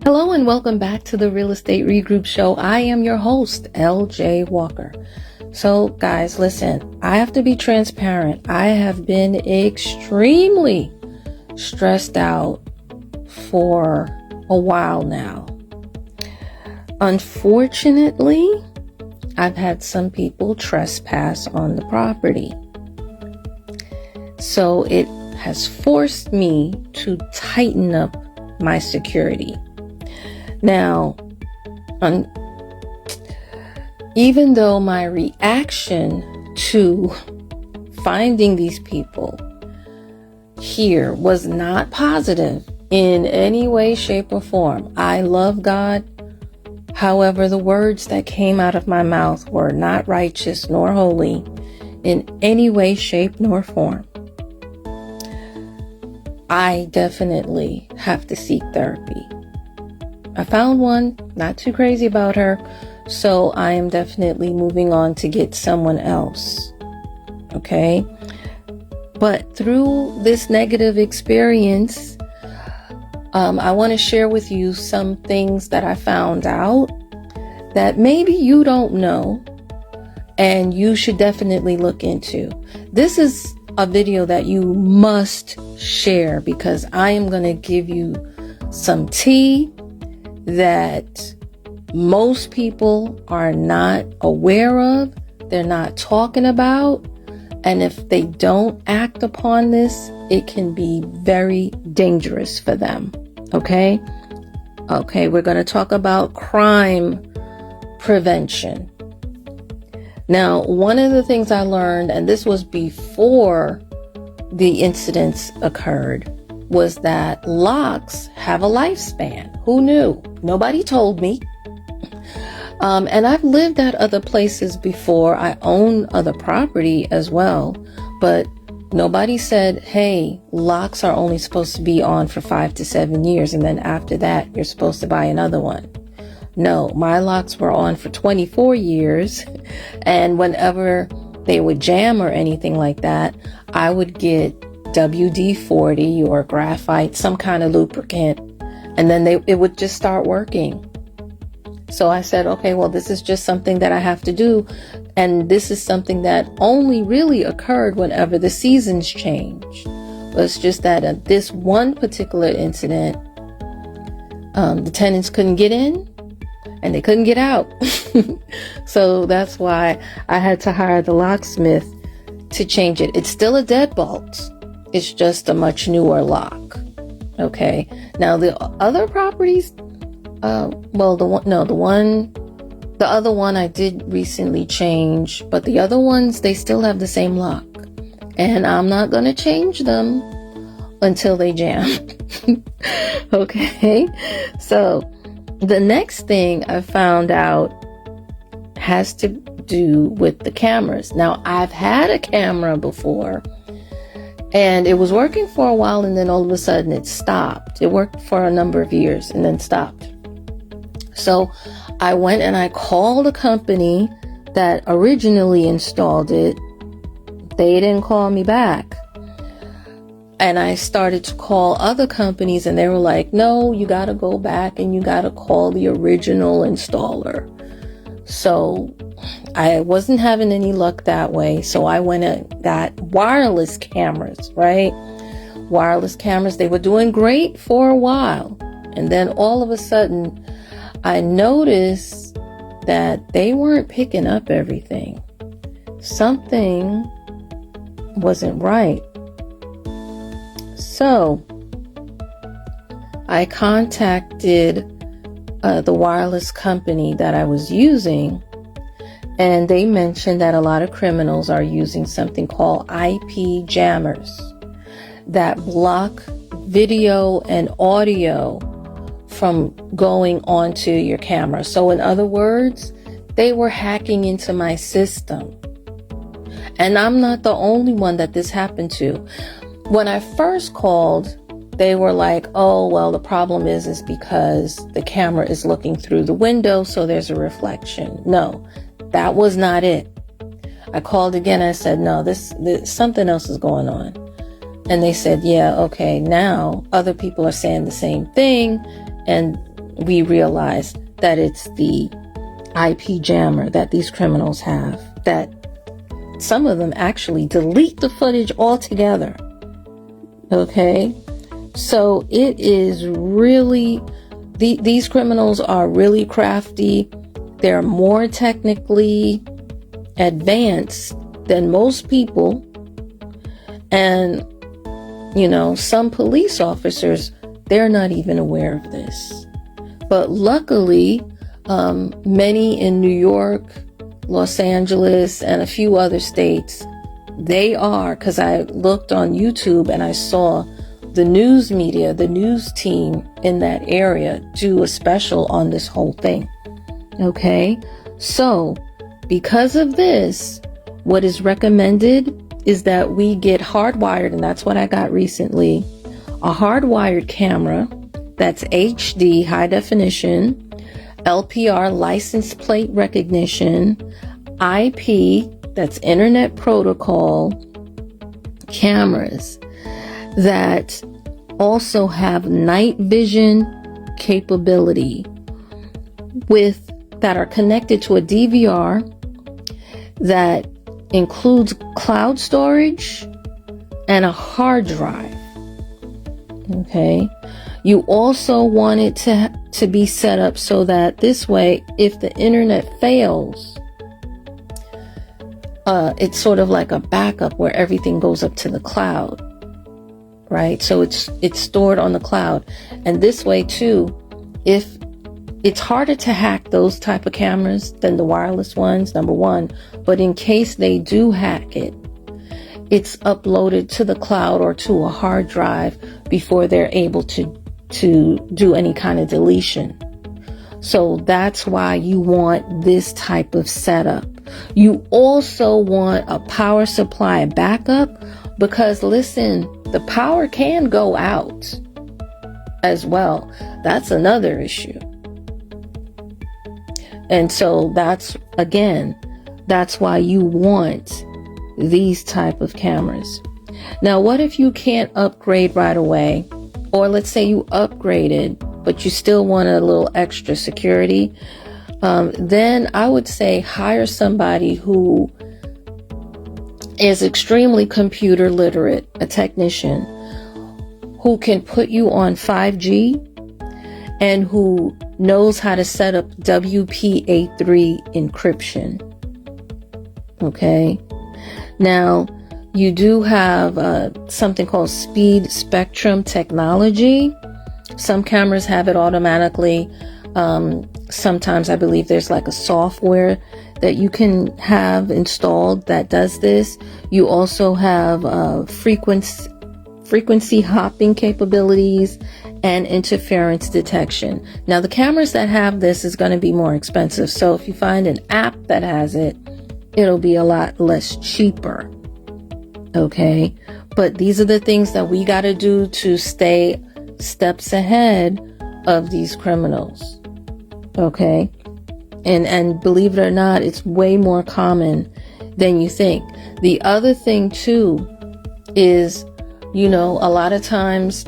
Hello and welcome back to the Real Estate Regroup Show. I am your host, LJ Walker. So guys, listen, I have to be transparent. I have been extremely stressed out for a while now. Unfortunately, I've had some people trespass on the property. So it has forced me to tighten up my security. Now, even though my reaction to finding these people here was not positive in any way, shape, or form, I love God. However, the words that came out of my mouth were not righteous nor holy in any way, shape, nor form. I definitely have to seek therapy. I found one, not too crazy about her, so I am definitely moving on to get someone else. Okay? But through this negative experience, I want to share with you some things that I found out that maybe you don't know and you should definitely look into. This is a video that you must share because I am going to give you some tea that most people are not aware of, they're not talking about, and if they don't act upon this, it can be very dangerous for them. Okay, we're going to talk about crime prevention. Now, one of the things I learned, and this was before the incidents occurred, was that locks have a lifespan. Who knew? Nobody told me. And I've lived at other places before. I own other property as well, but nobody said, hey, locks are only supposed to be on for 5 to 7 years, and then after that, you're supposed to buy another one. No, my locks were on for 24 years, and whenever they would jam or anything like that, I would get WD-40 or graphite, some kind of lubricant, and then it would just start working. So I said, okay, well, this is just something that I have to do, and this is something that only really occurred whenever the seasons changed. But it's just that at this one particular incident, the tenants couldn't get in and they couldn't get out. So that's why I had to hire the locksmith to change it. It's still a deadbolt. It's just a much newer lock. Okay. Now the other properties, the other one I did recently change, but the other ones, they still have the same lock, and I'm not going to change them until they jam. Okay. So the next thing I found out has to do with the cameras. Now, I've had a camera before, and it was working for a while, and then all of a sudden it stopped. It worked for a number of years and then stopped. So I went and I called a company that originally installed it. They didn't call me back. And I started to call other companies, and they were like, no, you got to go back and you got to call the original installer. So I wasn't having any luck that way. So I went and got wireless cameras, right? Wireless cameras. They were doing great for a while. And then all of a sudden, I noticed that they weren't picking up everything. Something wasn't right. So I contacted the wireless company that I was using, and they mentioned that a lot of criminals are using something called IP jammers that block video and audio from going onto your camera. So in other words, they were hacking into my system. And I'm not the only one that this happened to. When I first called, they were like, oh, well, the problem is because the camera is looking through the window, so there's a reflection. No, that was not it. I called again. I said, no, this something else is going on. And they said, yeah, okay, now other people are saying the same thing. And we realize that it's the IP jammer that these criminals have, that some of them actually delete the footage altogether. Okay? So it is really, these criminals are really crafty. They're more technically advanced than most people. And, you know, some police officers, they're not even aware of this. But luckily, many in New York, Los Angeles, and a few other states, they are, because I looked on YouTube and I saw the news media, the news team in that area do a special on this whole thing. Okay, so because of this, what is recommended is that we get hardwired, and that's what I got recently, a hardwired camera that's HD, high definition, LPR, license plate recognition, IP, that's internet protocol cameras that also have night vision capability that are connected to a DVR that includes cloud storage and a hard drive. Okay. You also want it to be set up so that this way, if the internet fails, it's sort of like a backup where everything goes up to the cloud, right? So it's stored on the cloud. And this way too, if it's harder to hack those type of cameras than the wireless ones, number one, but in case they do hack it, it's uploaded to the cloud or to a hard drive before they're able to do any kind of deletion. So that's why you want this type of setup. You also want a power supply backup because listen, the power can go out as well. That's another issue. And so that's why you want these type of cameras. Now, what if you can't upgrade right away? Or let's say you upgraded, but you still want a little extra security. Then I would say hire somebody who is extremely computer literate, a technician, who can put you on 5G and who knows how to set up WPA3 encryption. Okay. Now, you do have something called speed spectrum technology. Some cameras have it automatically. Sometimes I believe there's like a software that you can have installed that does this. You also have frequency hopping capabilities and interference detection. Now, the cameras that have this is going to be more expensive. So if you find an app that has it, it'll be a lot less cheaper. Okay. But these are the things that we got to do to stay steps ahead of these criminals. Okay. And believe it or not, it's way more common than you think. The other thing too is, you know, a lot of times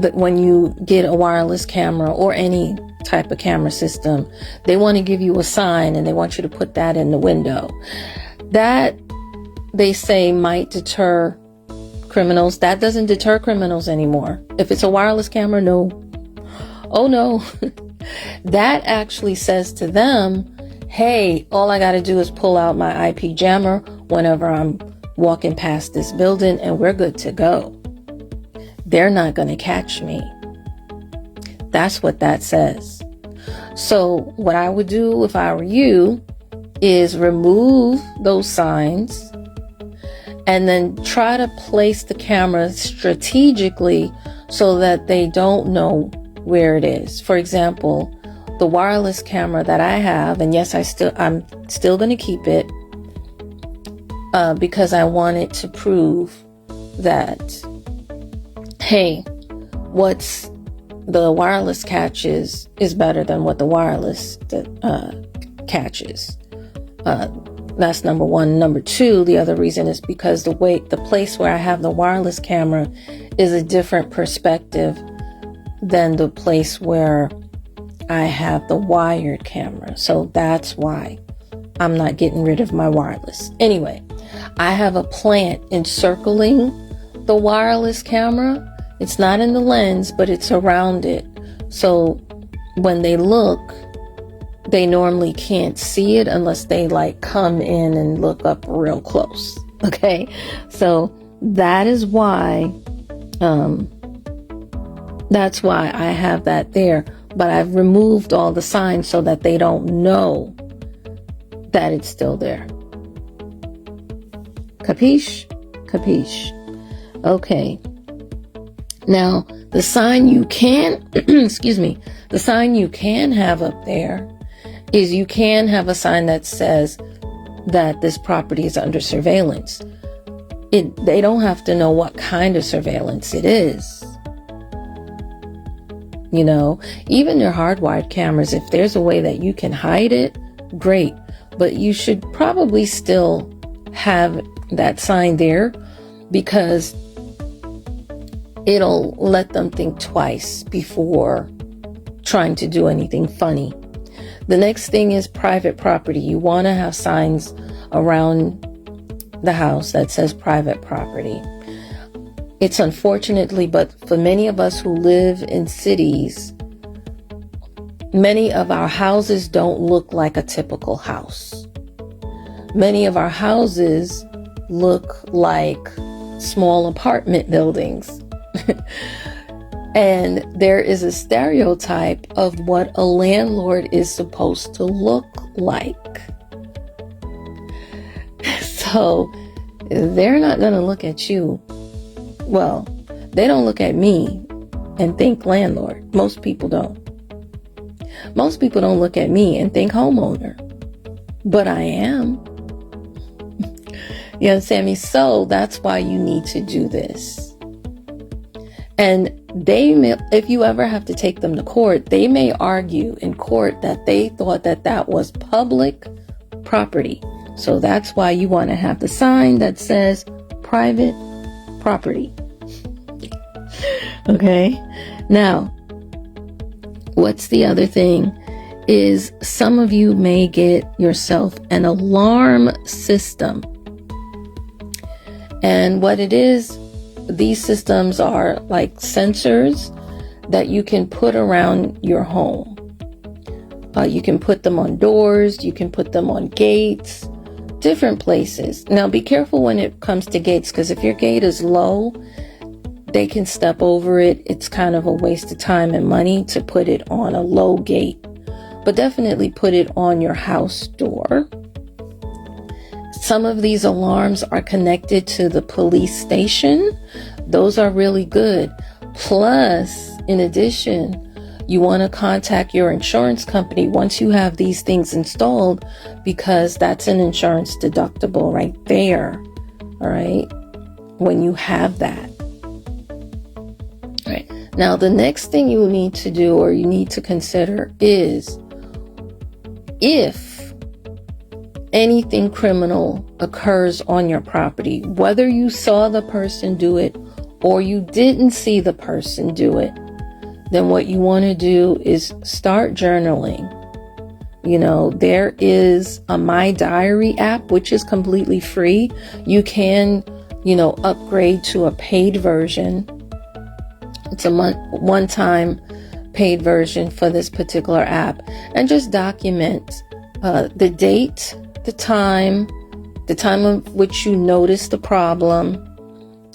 that when you get a wireless camera or any type of camera system, they want to give you a sign and they want you to put that in the window. That, they say, might deter criminals. That doesn't deter criminals anymore. If it's a wireless camera, no. Oh no. That actually says to them, hey, all I got to do is pull out my IP jammer whenever I'm walking past this building and we're good to go. They're not going to catch me. That's what that says. So what I would do if I were you is remove those signs and then try to place the camera strategically so that they don't know where it is. For example, the wireless camera that I have, and yes, I'm still going to keep it because I want it to prove that, hey, what's the wireless catches is better than what the wireless catches. That's number one. Number two, the other reason is because the place where I have the wireless camera is a different perspective than the place where I have the wired camera. So that's why I'm not getting rid of my wireless. Anyway, I have a plant encircling the wireless camera. It's not in the lens, but it's around it. So when they look, they normally can't see it unless they like come in and look up real close. Okay. So that is why, I have that there, but I've removed all the signs so that they don't know that it's still there. Capiche? Capiche. Okay. Now, the sign you can, the sign you can have up there is you can have a sign that says that this property is under surveillance. They don't have to know what kind of surveillance it is. You know, even your hardwired cameras, if there's a way that you can hide it, great. But you should probably still have that sign there because it'll let them think twice before trying to do anything funny. The next thing is private property. You want to have signs around the house that says private property. It's unfortunately, but for many of us who live in cities, many of our houses don't look like a typical house. Many of our houses look like small apartment buildings. And there is a stereotype of what a landlord is supposed to look like. So they're not going to look at you. Well, they don't look at me and think landlord. Most people don't. Most people don't look at me and think homeowner. But I am. You understand me? So that's why you need to do this. And they may, if you ever have to take them to court, they may argue in court that they thought that that was public property. So that's why you want to have the sign that says private property. Okay. Now, what's the other thing is some of you may get yourself an alarm system. And what it is, these systems are like sensors that you can put around your home. You can put them on doors, you can put them on gates, different places. Now be careful when it comes to gates, because if your gate is low, they can step over it. It's kind of a waste of time and money to put it on a low gate, but definitely put it on your house door. Some of these alarms are connected to the police station. Those are really good. Plus, in addition, you want to contact your insurance company once you have these things installed, because that's an insurance deductible right there. All right. When you have that. All right. Now, the next thing you need to do or you need to consider is if anything criminal occurs on your property, whether you saw the person do it or you didn't see the person do it, then what you want to do is start journaling. You know, there is a My Diary app, which is completely free. You can, upgrade to a paid version. It's a one-time paid version for this particular app, and just document the date, the time of which you noticed the problem.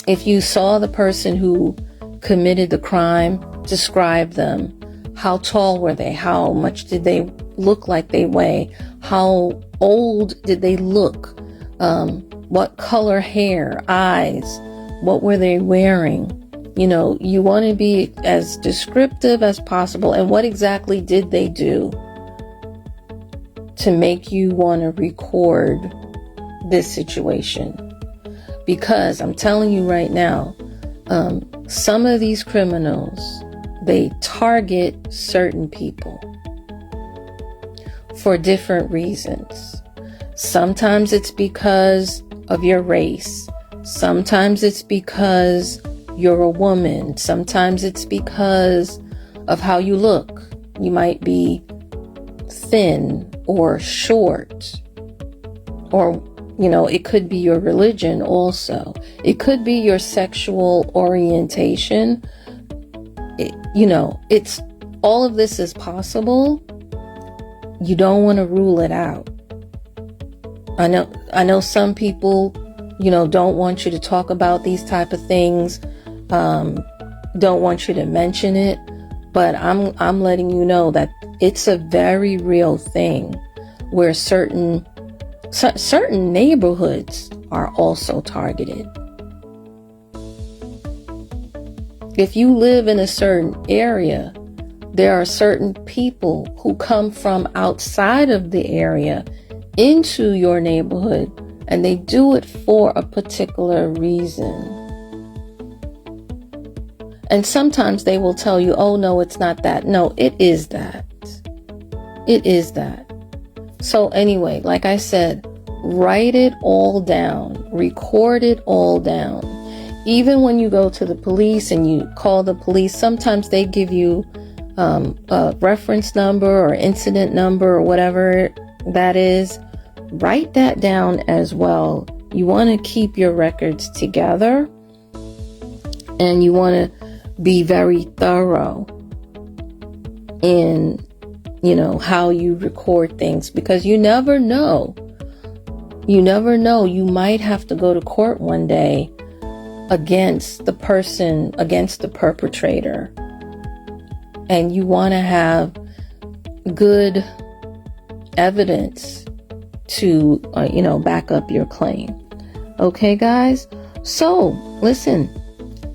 If you saw the person who committed the crime, describe them. How tall were they? How much did they look like they weigh? How old did they look? What color hair, eyes? What were they wearing? You want to be as descriptive as possible. And what exactly did they do to make you want to record this situation? Because I'm telling you right now, some of these criminals, they target certain people for different reasons. Sometimes it's because of your race. Sometimes it's because you're a woman. Sometimes it's because of how you look. You might be thin or short, or, you know, it could be your religion also. It could be your sexual orientation. You know, it's all of this is possible. You don't want to rule it out. I know some people, you know, don't want you to talk about these type of things, don't want you to mention it, but I'm letting you know that it's a very real thing where certain neighborhoods are also targeted. If you live in a certain area, there are certain people who come from outside of the area into your neighborhood, and they do it for a particular reason. And sometimes they will tell you, oh no, it's not that. No, it is that. It is that. So anyway, like I said, write it all down, record it all down. Even when you go to the police and you call the police, sometimes they give you a reference number or incident number or whatever that is. Write that down as well. You want to keep your records together, and you want to be very thorough in, you know, how you record things, because you never know. You never know. You might have to go to court one day against the person, against the perpetrator. And you want to have good evidence to, you know, back up your claim. Okay, guys? So, listen,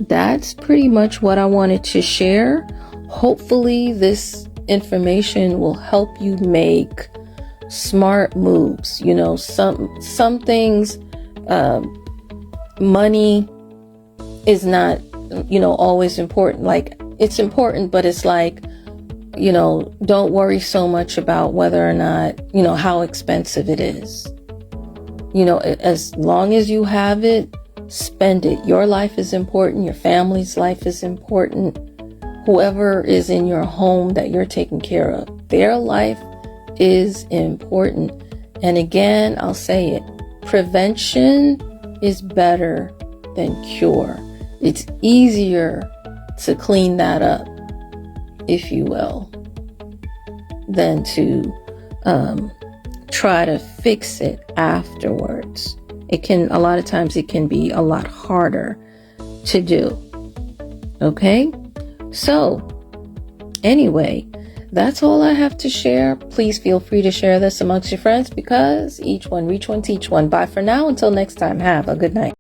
that's pretty much what I wanted to share. Hopefully, this information will help you make smart moves. You know, some things, money is not, you know, always important. Like, it's important, but it's like, you know, don't worry so much about whether or not, you know, how expensive it is. You know, as long as you have it, spend it. Your life is important. Your family's life is important. Whoever is in your home that you're taking care of, their life is important. And again, I'll say it, prevention is better than cure. It's easier to clean that up, if you will, than to try to fix it afterwards. A lot of times it can be a lot harder to do. Okay? So, anyway, that's all I have to share. Please feel free to share this amongst your friends, because each one reach one, teach one. Bye for now. Until next time, have a good night.